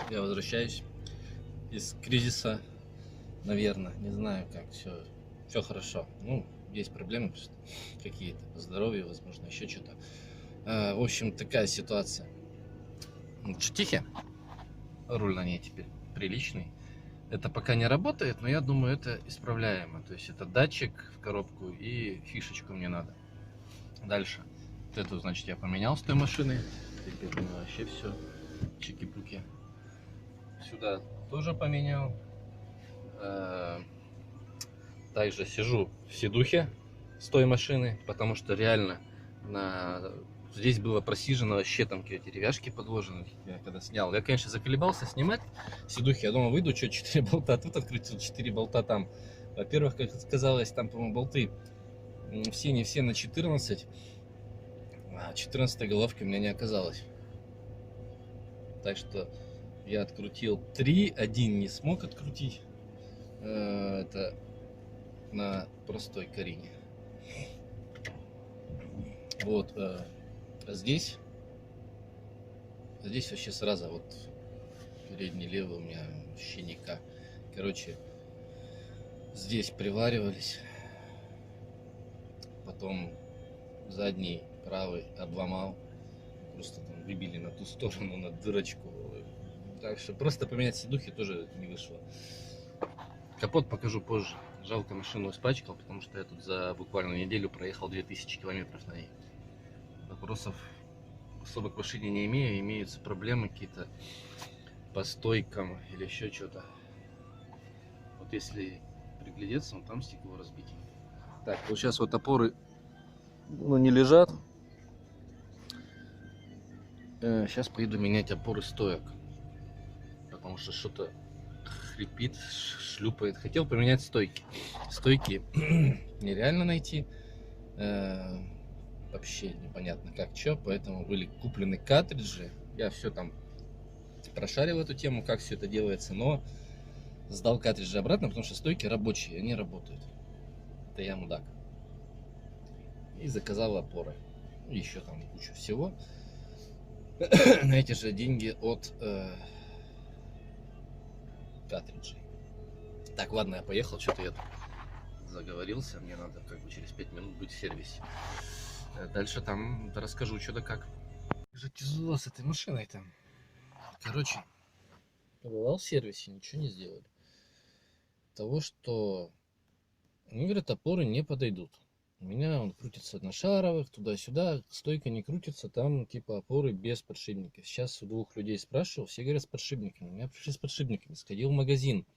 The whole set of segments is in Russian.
Я возвращаюсь из кризиса, наверное, не знаю как, все хорошо. Ну, есть проблемы просто какие-то по здоровью, возможно, еще что-то. В общем, такая ситуация. Тихий, руль на ней теперь приличный. Это пока не работает, но я думаю, это исправляемо. То есть это датчик в коробку и фишечку мне надо. Дальше. Вот эту, значит, я поменял с той машины. Теперь у меня вообще все чики-пуки. Сюда тоже поменял. Также сижу в седухе с той машины, потому что реально здесь было просижено вообще, там какие-то деревяшки подложены. Я когда снял, я, конечно, заколебался снимать седухи. Я думал, выйду, что 4 болта тут открутил, 4 болта там. Во-первых, как сказалось, там, по-моему, болты все не все на 14, а 14 головки у меня не оказалось. Так что я открутил 3, один не смог открутить. Это на простой Карине. Вот, здесь вообще сразу вот передний левый у меня вообще никак. Короче, здесь приваривались, потом задний правый обломал, просто там выбили на ту сторону, на дырочку. Так что просто поменять седухи тоже не вышло. Капот покажу позже. Жалко, машину испачкал, потому что я тут за буквально неделю проехал 2000 километров на ней. Вопросов особо к машине не имею, имеются проблемы какие-то по стойкам или еще что-то. Вот если приглядеться, вон там стекло разбить. Так, вот сейчас вот опоры, ну, не лежат. Сейчас поеду менять опоры стоек, потому что что-то хрипит, шлюпает. Хотел поменять стойки. Стойки нереально найти. Вообще непонятно как, что, поэтому были куплены картриджи. Я все там прошарил эту тему, как все это делается, но сдал картриджи обратно, потому что стойки рабочие, они работают. Это я мудак. И заказал опоры. Еще там кучу всего. На эти же деньги от картриджей. Так, ладно, я поехал, что-то я заговорился. Мне надо как бы через 5 минут быть в сервисе. Дальше там расскажу, что да как. Уже тяжело с этой машиной-то. Короче, побывал в сервисе, ничего не сделали. Того, что они говорят, опоры не подойдут. У меня он крутится на шаровых, туда-сюда, стойка не крутится, там типа опоры без подшипников. Сейчас у 2 людей спрашивал, все говорят с подшипниками. У меня пришли с подшипниками, сходил в магазин,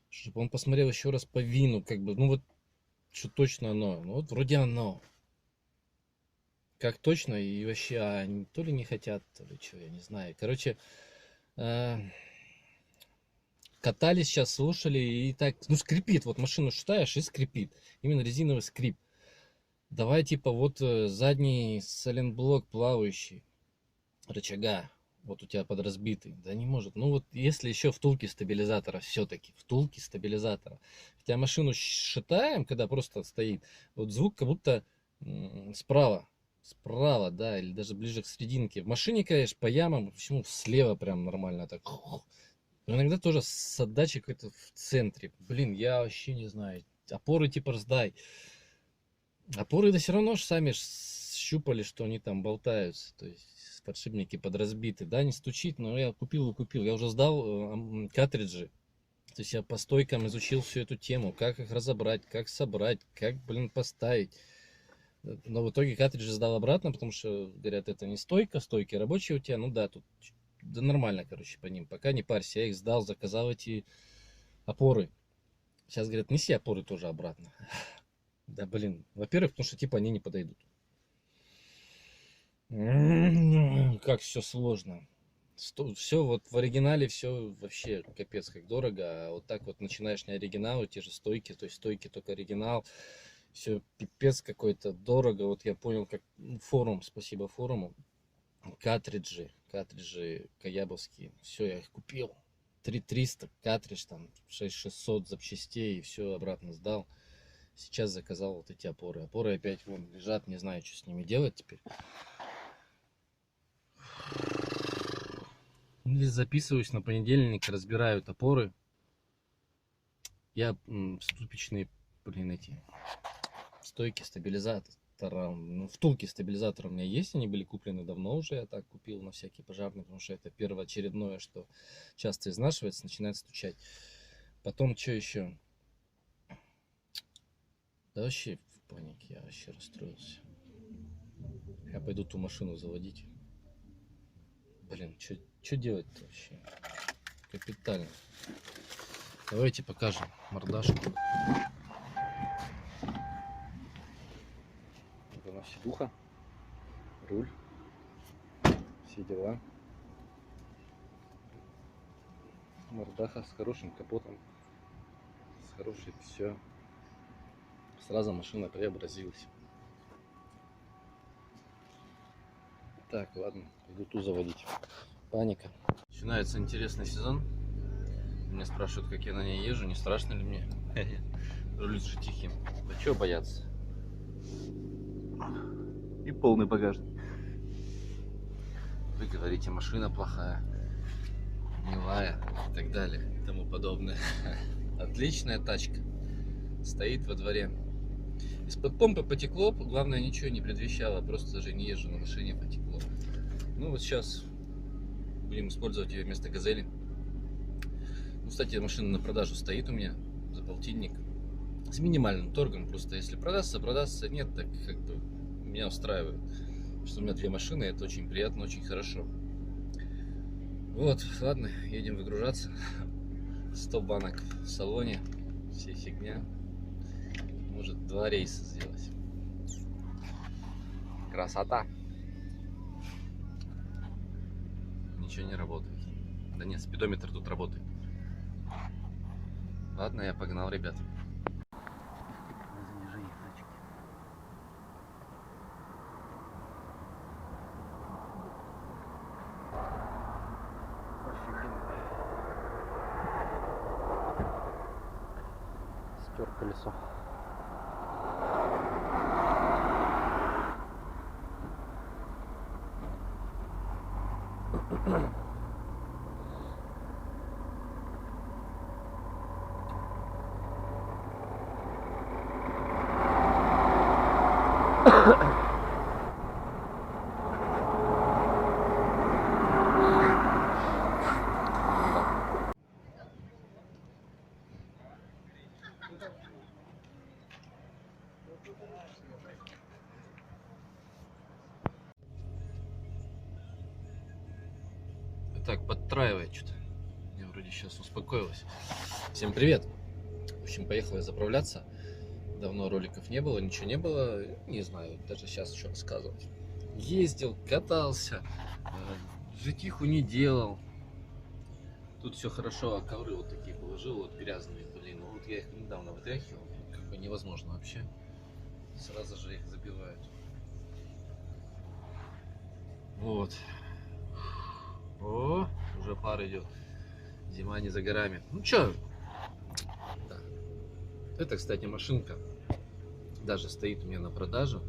чтобы он посмотрел еще раз по вину, как бы, ну вот, что точно оно. Ну вот вроде оно. Как точно и вообще, они то ли не хотят, то ли что, я не знаю. Короче, катались сейчас, слушали и так, ну скрипит, вот машину считаешь и скрипит. Именно резиновый скрип. Давай типа вот задний сайлентблок плавающий, рычага, вот у тебя подразбитый. Да не может. Ну вот если еще втулки стабилизатора, все-таки втулки стабилизатора. Хотя машину считаем, когда просто стоит, вот звук как будто справа. Справа, да, или даже ближе к серединке. В машине, конечно, по ямам, почему слева прям нормально так. Но иногда тоже с отдачей какой-то в центре. Блин, я вообще не знаю. Опоры типа сдай. Опоры да все равно ж сами щупали, что они там болтаются. То есть подшипники подразбиты. Да, не стучит, но я купил и купил. Я уже сдал картриджи. То есть я по стойкам изучил всю эту тему. Как их разобрать, как собрать, как, блин, поставить. Но в итоге картриджи сдал обратно, потому что, говорят, это не стойка, стойки рабочие у тебя. Ну да, тут да нормально, короче, по ним. Пока не парься, я их сдал, заказал эти опоры. Сейчас, говорят, неси опоры тоже обратно. Да, блин. Во-первых, потому что, типа, они не подойдут. Как все сложно. Все вот в оригинале, все вообще капец как дорого. А вот так вот начинаешь не оригинал, те же стойки, то есть стойки только оригинал. Все пипец какой-то дорого. Вот я понял, как форум, спасибо форуму. Картриджи каябовские. Все, я их купил. 3300 картридж, там 6600 запчастей, и все обратно сдал. Сейчас заказал вот эти опоры. Опоры опять вон лежат, не знаю, что с ними делать теперь. Или записываюсь на понедельник, разбираю топоры. Я ступичные, блин, эти стойки стабилизатора, ну, втулки стабилизатора у меня есть, они были куплены давно уже, я так купил на всякие пожарные, потому что это первоочередное, что часто изнашивается, начинает стучать. Потом, что еще? Да вообще в панике, я вообще расстроился. Я пойду ту машину заводить. Блин, что делать-то вообще? Капитально. Давайте покажем мордашку. Вот она сидуха, руль, все дела. Мордаха с хорошим капотом, с хорошей все. Сразу машина преобразилась. Так, ладно, иду ту заводить. Паника. Начинается интересный сезон. Меня спрашивают, как я на ней езжу, не страшно ли мне. Рулю же тихим. Да чего бояться? И полный багажник. Вы говорите, машина плохая, гнилая и так далее и тому подобное. Отличная тачка. Стоит во дворе. Из-под помпы потекло, главное, ничего не предвещало, просто даже не езжу на машине, потекло. Ну вот сейчас будем использовать ее вместо газели. Ну, кстати, машина на продажу стоит у меня за полтинник. С минимальным торгом, просто если продастся, нет, так как бы меня устраивает. Потому что у меня две машины, это очень приятно, очень хорошо. Вот, ладно, едем выгружаться. 100 банок в салоне, все фигня. Может 2 рейса сделать. Красота. Ничего не работает. Да нет, спидометр тут работает. Ладно, я погнал, ребят. Стер колесо. Так, подтраивает что-то. Я вроде сейчас успокоилась. Всем привет. В общем, поехал я заправляться. Давно роликов не было, ничего не было. Не знаю, даже сейчас что рассказывать. Ездил, катался, житиху не делал. Тут все хорошо, а ковры вот такие положил, вот грязные, блин. Ну, вот я их недавно вытряхивал, как бы невозможно вообще. Сразу же их забивают. Вот. О, уже пар идет. Зима не за горами. Ну чё? Да. Это, кстати, машинка. Даже стоит у меня на продажу.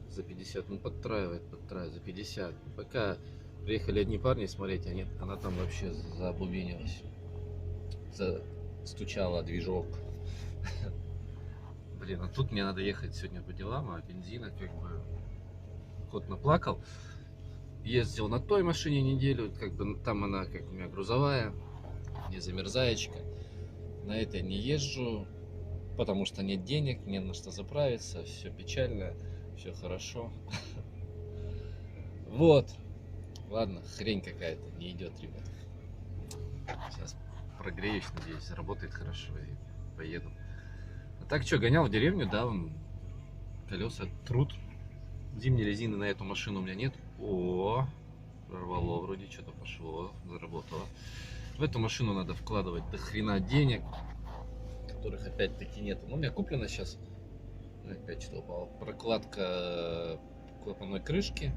За 50. Ну, подтраивает за 50. Пока приехали одни парни смотреть, она там вообще забубенилась. Застучала движок. Блин, а тут мне надо ехать сегодня по делам, а бензина как бы кот наплакал. Ездил на той машине неделю, как бы там она как у меня грузовая, не замерзаечка. На этой не езжу, потому что нет денег, не на что заправиться, все печально, все хорошо. Вот, ладно, хрень какая-то не идет, ребят. Сейчас прогреюсь, надеюсь, работает хорошо и поеду. А так что, гонял в деревню, да, вон колеса трут. Зимней резины на эту машину у меня нет. О, прорвало вроде, что-то пошло, заработало. В эту машину надо вкладывать до хрена денег, которых опять-таки нет. Ну, у меня куплено сейчас, опять что упало, прокладка клапанной крышки.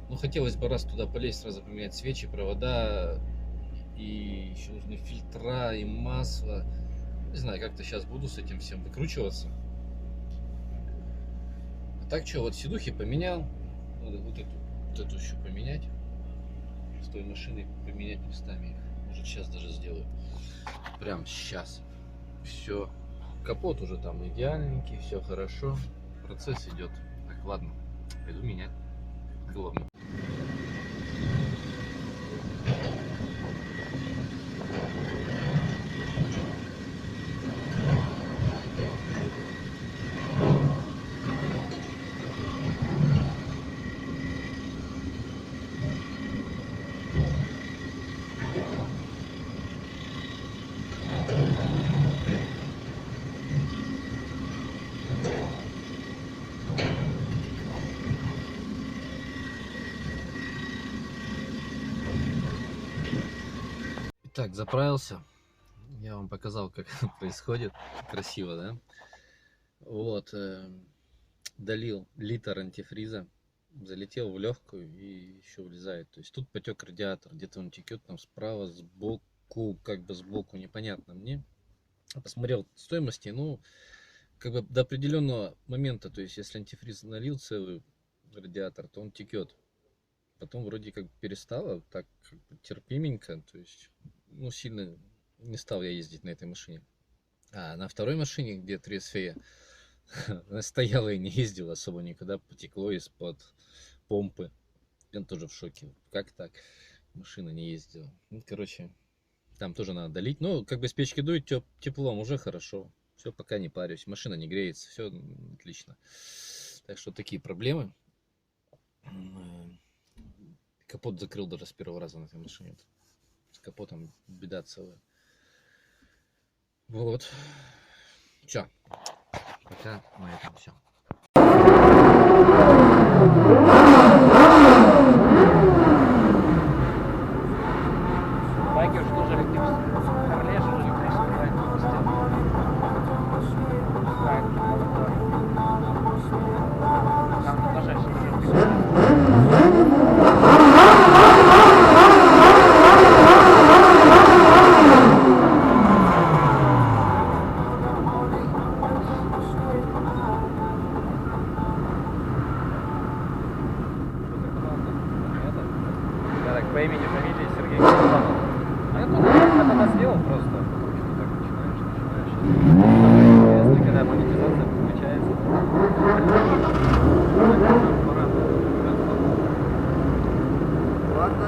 Ну, хотелось бы раз туда полезть, сразу поменять свечи, провода, и еще нужны фильтра и масло. Не знаю, как-то сейчас буду с этим всем выкручиваться. Так что, вот сидухи поменял, надо вот эту еще поменять. той машиной поменять местами их. Может, сейчас даже сделаю. Прям сейчас. Все. Капот уже там идеальненький, все хорошо. Процесс идет. Так, ладно, пойду менять. Главное. Так, заправился. Я вам показал, как это происходит. Красиво, да? Вот. Долил литр антифриза. Залетел в легкую и еще влезает. То есть тут потек радиатор. Где-то он текет там справа, сбоку, как бы сбоку, непонятно мне. Посмотрел стоимости, ну, как бы до определенного момента. То есть если антифриз налил целый радиатор, то он текет. Потом вроде как перестало, так как бы терпименько, то есть, ну, сильно не стал я ездить на этой машине. А на второй машине, где 3SV, она стояла и не ездила особо никогда, потекло из-под помпы. Я тоже в шоке. Как так? Машина не ездила. Ну, короче, там тоже надо долить. Ну, как бы с печки дует теплом, уже хорошо. Все, пока не парюсь. Машина не греется, все отлично. Так что такие проблемы. Капот закрыл даже с первого раза на этой машине. С капотом беда целая. Вот. Все. Пока на этом все. Байкер же тоже электрический. Харлей же электрический байк. Там тоже по имени, фамилии Сергей Кирсанов. А я тоже это сделал просто. Потому что так начинаешь. Интересно, когда монетизация подключается. Ладно.